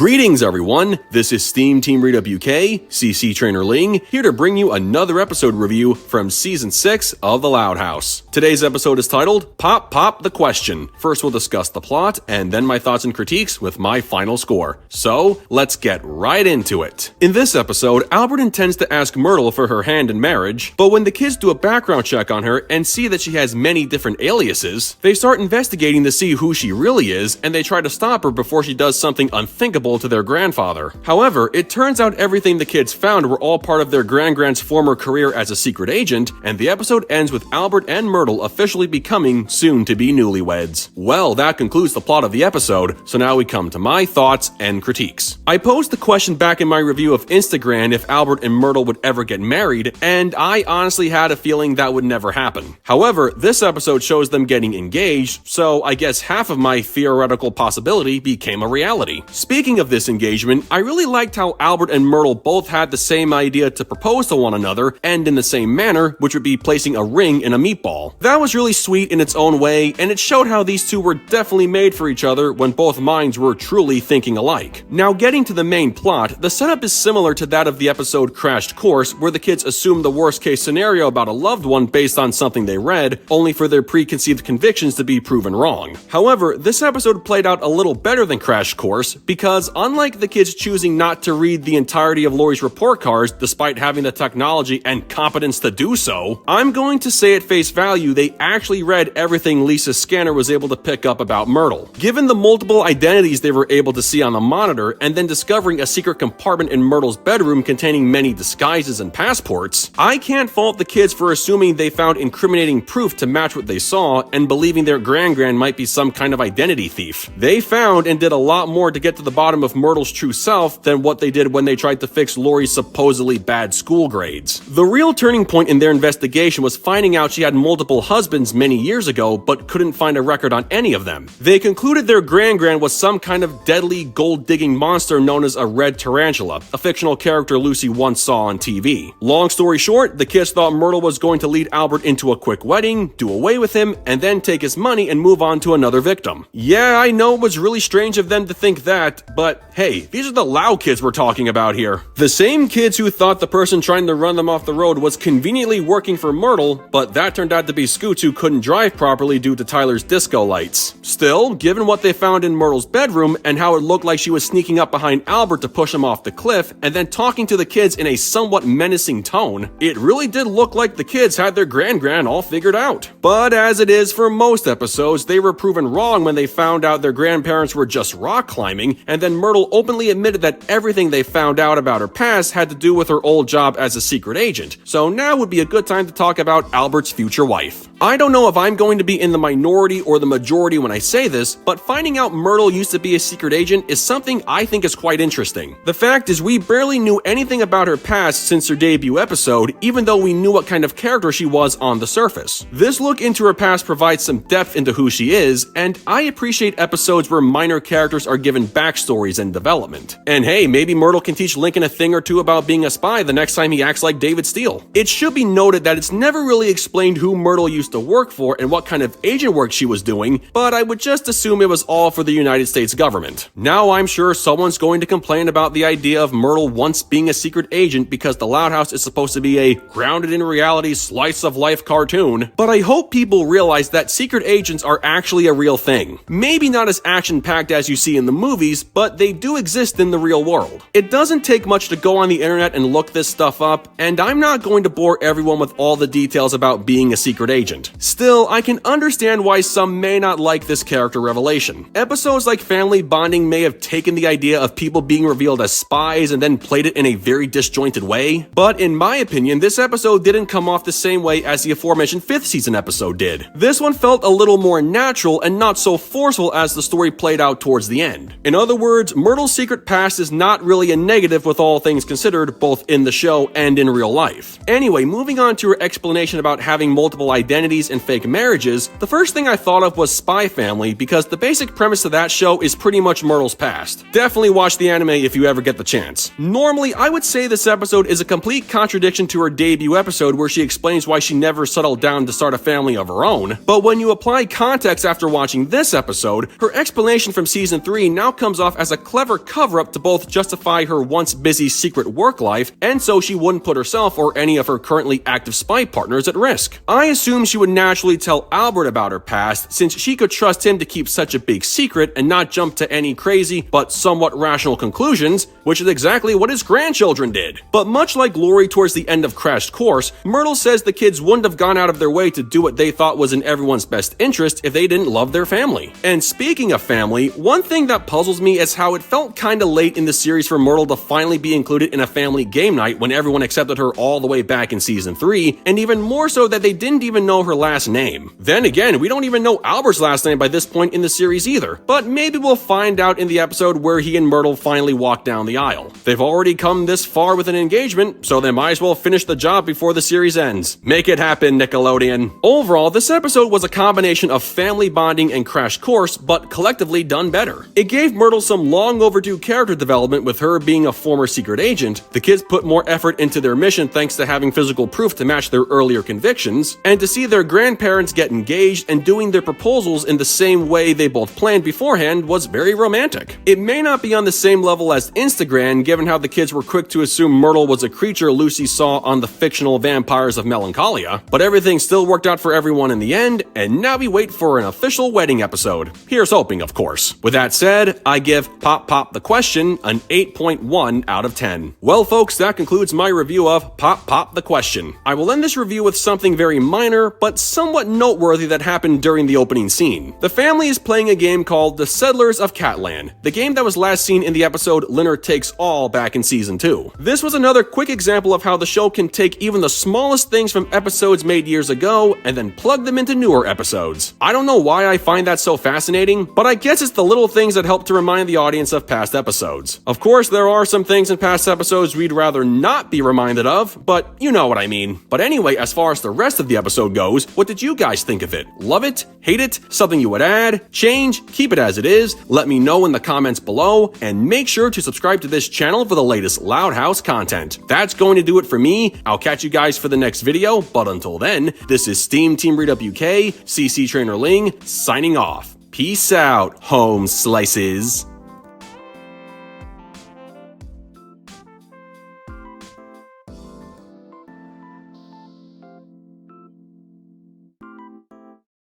Greetings everyone, this is SteamTeamRedubUK, CC Trainor-Ling, here to bring you another episode review from Season 6 of The Loud House. Today's episode is titled, Pop Pop the Question. First we'll discuss the plot, and then my thoughts and critiques with my final score. So, let's get right into it. In this episode, Albert intends to ask Myrtle for her hand in marriage, but when the kids do a background check on her and see that she has many different aliases, they start investigating to see who she really is, and they try to stop her before she does something unthinkable to their grandfather. However, it turns out everything the kids found were all part of their gran-gran's former career as a secret agent, and the episode ends with Albert and Myrtle officially becoming soon-to-be newlyweds. Well, that concludes the plot of the episode, so now we come to my thoughts and critiques. I posed the question back in my review of insta-gran if Albert and Myrtle would ever get married, and I honestly had a feeling that would never happen. However, this episode shows them getting engaged, so I guess half of my theoretical possibility became a reality. Speaking of this engagement, I really liked how Albert and Myrtle both had the same idea to propose to one another, and in the same manner, which would be placing a ring in a meatball. That was really sweet in its own way, and it showed how these two were definitely made for each other when both minds were truly thinking alike. Now getting to the main plot, the setup is similar to that of the episode Crashed Course, where the kids assume the worst case scenario about a loved one based on something they read, only for their preconceived convictions to be proven wrong. However, this episode played out a little better than Crashed Course, because unlike the kids choosing not to read the entirety of Laurie's report cards despite having the technology and competence to do so, I'm going to say at face value they actually read everything Lisa's scanner was able to pick up about Myrtle. Given the multiple identities they were able to see on the monitor, and then discovering a secret compartment in Myrtle's bedroom containing many disguises and passports, I can't fault the kids for assuming they found incriminating proof to match what they saw and believing their gran-gran might be some kind of identity thief. They found and did a lot more to get to the bottom of Myrtle's true self than what they did when they tried to fix Laurie's supposedly bad school grades. The real turning point in their investigation was finding out she had multiple husbands many years ago but couldn't find a record on any of them. They concluded their gran-gran was some kind of deadly gold-digging monster known as a red tarantula, a fictional character Lucy once saw on TV. Long story short, the kids thought Myrtle was going to lead Albert into a quick wedding, do away with him, and then take his money and move on to another victim. Yeah, I know it was really strange of them to think that, but hey, these are the loud kids we're talking about here. The same kids who thought the person trying to run them off the road was conveniently working for Myrtle, but that turned out to be Scoots who couldn't drive properly due to Tyler's disco lights. Still, given what they found in Myrtle's bedroom and how it looked like she was sneaking up behind Albert to push him off the cliff and then talking to the kids in a somewhat menacing tone, it really did look like the kids had their gran-gran all figured out. But as it is for most episodes, they were proven wrong when they found out their grandparents were just rock climbing, and then Myrtle openly admitted that everything they found out about her past had to do with her old job as a secret agent. So now would be a good time to talk about Albert's future wife. I don't know if I'm going to be in the minority or the majority when I say this, but finding out Myrtle used to be a secret agent is something I think is quite interesting. The fact is we barely knew anything about her past since her debut episode, even though we knew what kind of character she was on the surface. This look into her past provides some depth into who she is, and I appreciate episodes where minor characters are given backstories and development. And hey, maybe Myrtle can teach Lincoln a thing or two about being a spy the next time he acts like David Steele. It should be noted that it's never really explained who Myrtle used to work for and what kind of agent work she was doing, but I would just assume it was all for the United States government. Now I'm sure someone's going to complain about the idea of Myrtle once being a secret agent because The Loud House is supposed to be a grounded in reality slice of life cartoon, but I hope people realize that secret agents are actually a real thing. Maybe not as action-packed as you see in the movies, but they do exist in the real world. It doesn't take much to go on the internet and look this stuff up, and I'm not going to bore everyone with all the details about being a secret agent. Still, I can understand why some may not like this character revelation. Episodes like Family Bonding may have taken the idea of people being revealed as spies and then played it in a very disjointed way, but in my opinion, this episode didn't come off the same way as the aforementioned 5th season episode did. This one felt a little more natural and not so forceful as the story played out towards the end. In other words, Myrtle's secret past is not really a negative with all things considered, both in the show and in real life. Anyway, moving on to her explanation about having multiple identities identities and fake marriages, the first thing I thought of was Spy Family because the basic premise of that show is pretty much Myrtle's past. Definitely watch the anime if you ever get the chance. Normally, I would say this episode is a complete contradiction to her debut episode where she explains why she never settled down to start a family of her own, but when you apply context after watching this episode, her explanation from season 3 now comes off as a clever cover-up to both justify her once busy secret work life and so she wouldn't put herself or any of her currently active spy partners at risk. I assume she would naturally tell Albert about her past since she could trust him to keep such a big secret and not jump to any crazy but somewhat rational conclusions, which is exactly what his grandchildren did. But much like Lori towards the end of Crash Course, Myrtle says the kids wouldn't have gone out of their way to do what they thought was in everyone's best interest if they didn't love their family. And speaking of family, one thing that puzzles me is how it felt kinda late in the series for Myrtle to finally be included in a family game night when everyone accepted her all the way back in season 3, and even more so that they didn't even know her last name. Then again, we don't even know Albert's last name by this point in the series either, but maybe we'll find out in the episode where he and Myrtle finally walk down the aisle. They've already come this far with an engagement, so they might as well finish the job before the series ends. Make it happen, Nickelodeon. Overall, this episode was a combination of family bonding and Crash Course, but collectively done better. It gave Myrtle some long overdue character development with her being a former secret agent, the kids put more effort into their mission thanks to having physical proof to match their earlier convictions, and to see their grandparents get engaged and doing their proposals in the same way they both planned beforehand was very romantic. It may not be on the same level as insta-gran given how the kids were quick to assume Myrtle was a creature Lucy saw on the fictional Vampires of Melancholia, but everything still worked out for everyone in the end, and now we wait for an official wedding episode. Here's hoping, of course. With that said, I give Pop Pop the Question an 8.1 out of 10. Well folks, that concludes my review of Pop Pop the Question. I will end this review with something very minor, but somewhat noteworthy that happened during the opening scene. The family is playing a game called The Settlers of Catland, the game that was last seen in the episode Leonard Takes All back in season 2. This was another quick example of how the show can take even the smallest things from episodes made years ago and then plug them into newer episodes. I don't know why I find that so fascinating, but I guess it's the little things that help to remind the audience of past episodes. Of course, there are some things in past episodes we'd rather not be reminded of, but you know what I mean. But anyway, as far as the rest of the episode goes, what did you guys think of it? Love it? Hate it? Something you would add? Change? Keep it as it is? Let me know in the comments below, and make sure to subscribe to this channel for the latest Loud House content. That's going to do it for me. I'll catch you guys for the next video, but until then, this is SteamTeamRedubUK, CC Trainor-Ling, signing off. Peace out, home slices.